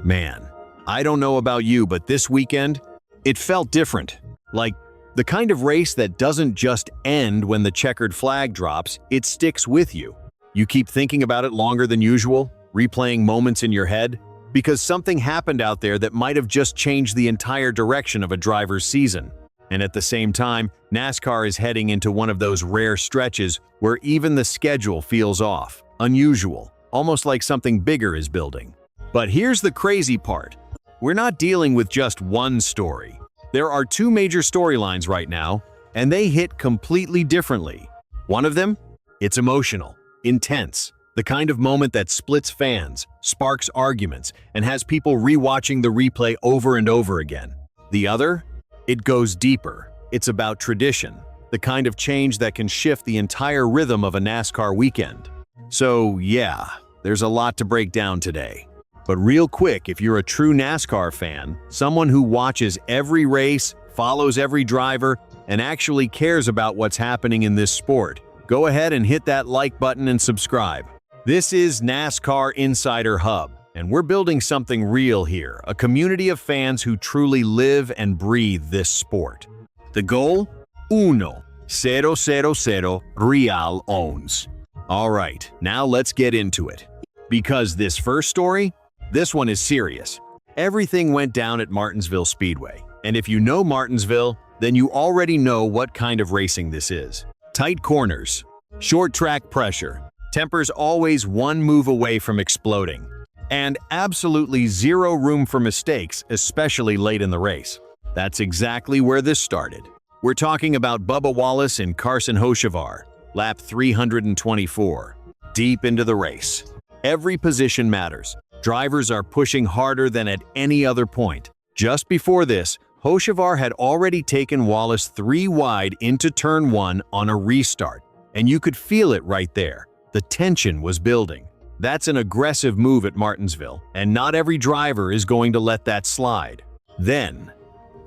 Man, I don't know about you, but this weekend, it felt different. Like the kind of race that doesn't just end when the checkered flag drops, it sticks with you. You keep thinking about it longer than usual, replaying moments in your head, because something happened out there that might have just changed the entire direction of a driver's season. And at the same time, NASCAR is heading into one of those rare stretches where even the schedule feels off, unusual, almost like something bigger is building. But here's the crazy part. We're not dealing with just one story. There are two major storylines right now, and they hit completely differently. One of them? It's emotional, intense, the kind of moment that splits fans, sparks arguments, and has people rewatching the replay over and over again. The other? It goes deeper. It's about tradition, the kind of change that can shift the entire rhythm of a NASCAR weekend. So yeah, there's a lot to break down today. But real quick, if you're a true NASCAR fan, someone who watches every race, follows every driver, and actually cares about what's happening in this sport, go ahead and hit that like button and subscribe. This is NASCAR Insider Hub, and we're building something real here, a community of fans who truly live and breathe this sport. The goal? 1-0-0-0 Real owns. All right, now let's get into it. Because this first story? This one is serious. Everything went down at Martinsville Speedway, and if you know Martinsville, then you already know what kind of racing this is. Tight corners, short track pressure, tempers always one move away from exploding, and absolutely zero room for mistakes, especially late in the race. That's exactly where this started. We're talking about Bubba Wallace and Carson Hocevar, lap 324, deep into the race. Every position matters. Drivers are pushing harder than at any other point. Just before this, Hocevar had already taken Wallace 3 wide into turn 1 on a restart, and you could feel it right there. The tension was building. That's an aggressive move at Martinsville, and not every driver is going to let that slide. Then,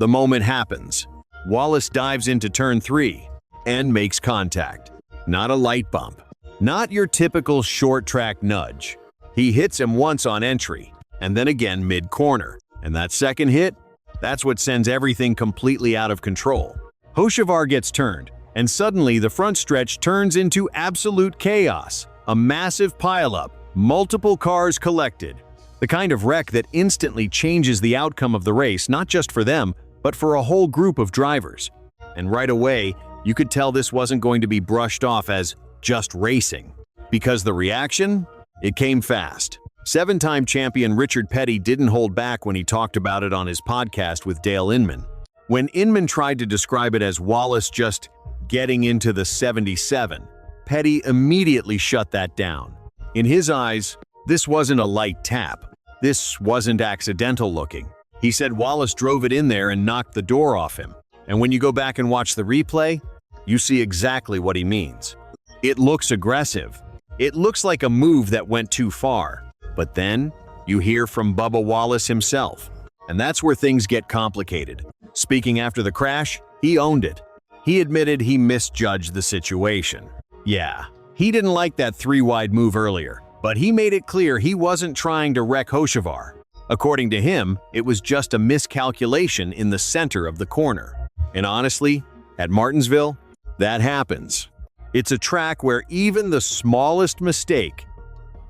the moment happens. Wallace dives into turn 3 and makes contact. Not a light bump. Not your typical short-track nudge. He hits him once on entry, and then again mid-corner. And that second hit? That's what sends everything completely out of control. Hocevar gets turned, and suddenly the front stretch turns into absolute chaos. A massive pileup, multiple cars collected. The kind of wreck that instantly changes the outcome of the race, not just for them, but for a whole group of drivers. And right away, you could tell this wasn't going to be brushed off as just racing. Because the reaction? It came fast. 7-time champion Richard Petty didn't hold back when he talked about it on his podcast with Dale Inman. When Inman tried to describe it as Wallace just getting into the 77, Petty immediately shut that down. In his eyes, this wasn't a light tap. This wasn't accidental looking. He said Wallace drove it in there and knocked the door off him. And when you go back and watch the replay, you see exactly what he means. It looks aggressive. It looks like a move that went too far. But then, you hear from Bubba Wallace himself. And that's where things get complicated. Speaking after the crash, he owned it. He admitted he misjudged the situation. Yeah, he didn't like that 3-wide move earlier, but he made it clear he wasn't trying to wreck Hocevar. According to him, it was just a miscalculation in the center of the corner. And honestly, at Martinsville, that happens. It's a track where even the smallest mistake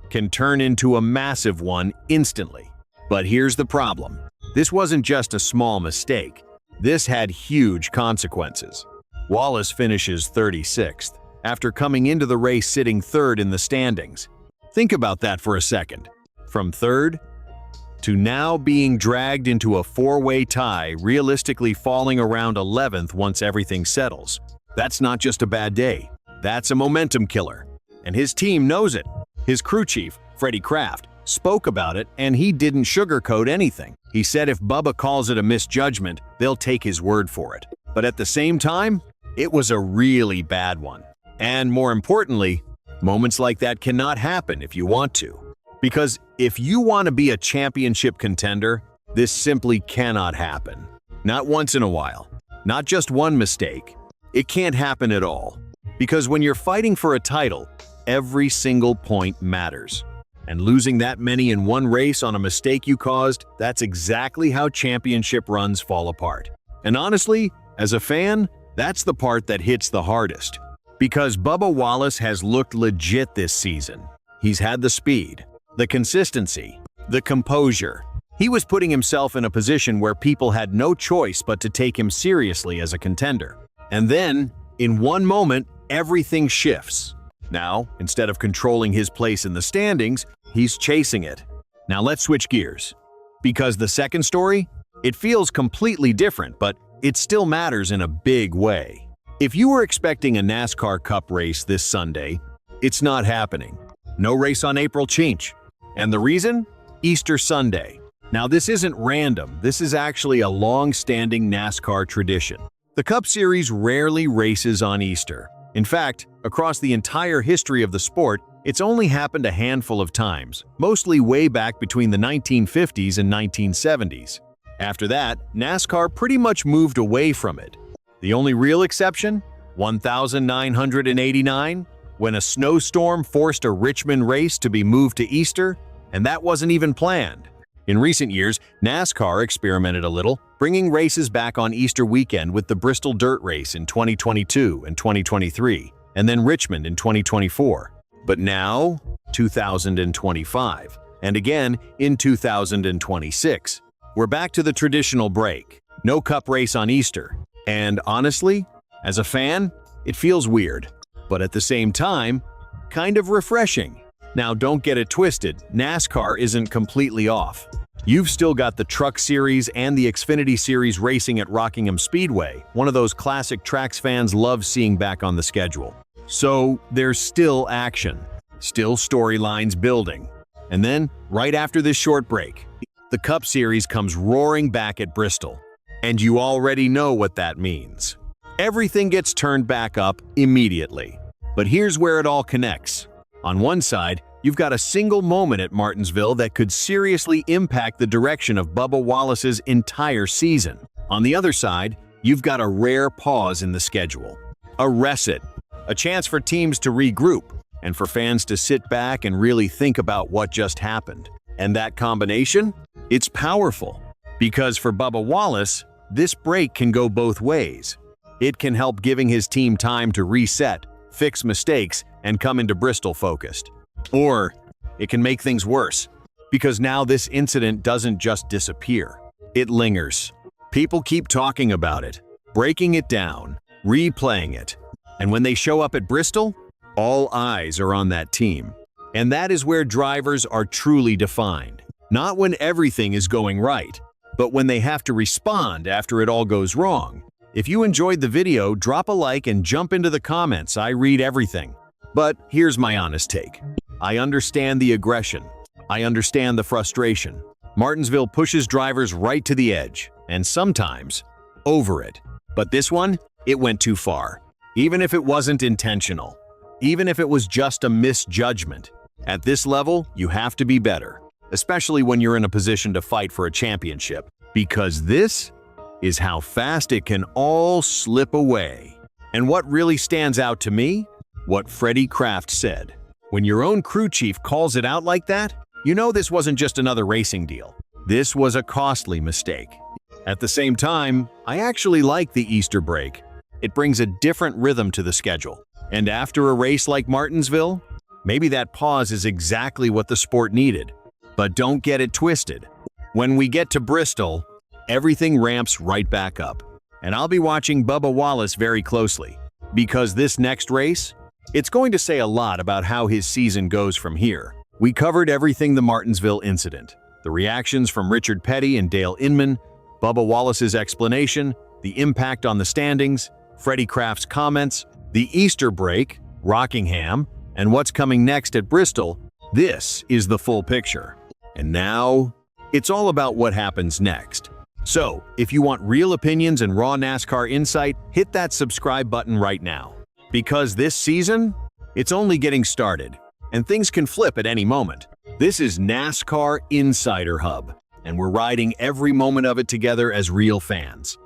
can turn into a massive one instantly. But here's the problem. This wasn't just a small mistake. This had huge consequences. Wallace finishes 36th, after coming into the race sitting 3rd in the standings. Think about that for a second. From 3rd to now being dragged into a 4-way tie, realistically falling around 11th once everything settles. That's not just a bad day. That's a momentum killer. And his team knows it. His crew chief, Freddie Kraft, spoke about it, and he didn't sugarcoat anything. He said if Bubba calls it a misjudgment, they'll take his word for it. But at the same time, it was a really bad one. And more importantly, moments like that cannot happen if you want to. Because if you want to be a championship contender, this simply cannot happen. Not once in a while. Not just one mistake. It can't happen at all. Because when you're fighting for a title, every single point matters. And losing that many in one race on a mistake you caused, that's exactly how championship runs fall apart. And honestly, as a fan, that's the part that hits the hardest. Because Bubba Wallace has looked legit this season. He's had the speed, the consistency, the composure. He was putting himself in a position where people had no choice but to take him seriously as a contender. And then, in one moment, everything shifts. Now, instead of controlling his place in the standings, he's chasing it. Now let's switch gears. Because the second story, it feels completely different, but it still matters in a big way. If you were expecting a NASCAR Cup race this Sunday, it's not happening. No race on April 10th. And the reason? Easter Sunday. Now this isn't random, this is actually a long-standing NASCAR tradition. The Cup Series rarely races on Easter. In fact, across the entire history of the sport, it's only happened a handful of times, mostly way back between the 1950s and 1970s. After that, NASCAR pretty much moved away from it. The only real exception? 1989, when a snowstorm forced a Richmond race to be moved to Easter, and that wasn't even planned. In recent years, NASCAR experimented a little, bringing races back on Easter weekend with the Bristol Dirt Race in 2022 and 2023, and then Richmond in 2024. But now, 2025, and again in 2026. We're back to the traditional break. No Cup race on Easter. And honestly, as a fan, it feels weird, but at the same time, kind of refreshing. Now don't get it twisted, NASCAR isn't completely off. You've still got the Truck Series and the Xfinity Series racing at Rockingham Speedway, one of those classic tracks fans love seeing back on the schedule. So there's still action, still storylines building. And then, right after this short break, the Cup Series comes roaring back at Bristol. And you already know what that means. Everything gets turned back up immediately. But here's where it all connects. On one side, you've got a single moment at Martinsville that could seriously impact the direction of Bubba Wallace's entire season. On the other side, you've got a rare pause in the schedule. A reset. A chance for teams to regroup, and for fans to sit back and really think about what just happened. And that combination? It's powerful. Because for Bubba Wallace, this break can go both ways. It can help giving his team time to reset, fix mistakes, and come into Bristol focused. Or it can make things worse, because now this incident doesn't just disappear. It lingers. People keep talking about it, breaking it down, replaying it. And when they show up at Bristol, all eyes are on that team. And that is where drivers are truly defined. Not when everything is going right, but when they have to respond after it all goes wrong. If you enjoyed the video, drop a like and jump into the comments. I read everything. But here's my honest take. I understand the aggression. I understand the frustration. Martinsville pushes drivers right to the edge, and sometimes over it. But this one, it went too far. Even if it wasn't intentional. Even if it was just a misjudgment. At this level, you have to be better. Especially when you're in a position to fight for a championship. Because this is how fast it can all slip away. And what really stands out to me? What Freddie Kraft said. When your own crew chief calls it out like that, you know this wasn't just another racing deal. This was a costly mistake. At the same time, I actually like the Easter break. It brings a different rhythm to the schedule. And after a race like Martinsville, maybe that pause is exactly what the sport needed. But don't get it twisted. When we get to Bristol, everything ramps right back up. And I'll be watching Bubba Wallace very closely. Because this next race, it's going to say a lot about how his season goes from here. We covered everything the Martinsville incident. The reactions from Richard Petty and Dale Inman, Bubba Wallace's explanation, the impact on the standings, Freddie Kraft's comments, the Easter break, Rockingham, and what's coming next at Bristol. This is the full picture. And now, it's all about what happens next. So, if you want real opinions and raw NASCAR insight, hit that subscribe button right now. Because this season, it's only getting started, and things can flip at any moment. This is NASCAR Insider Hub, and we're riding every moment of it together as real fans.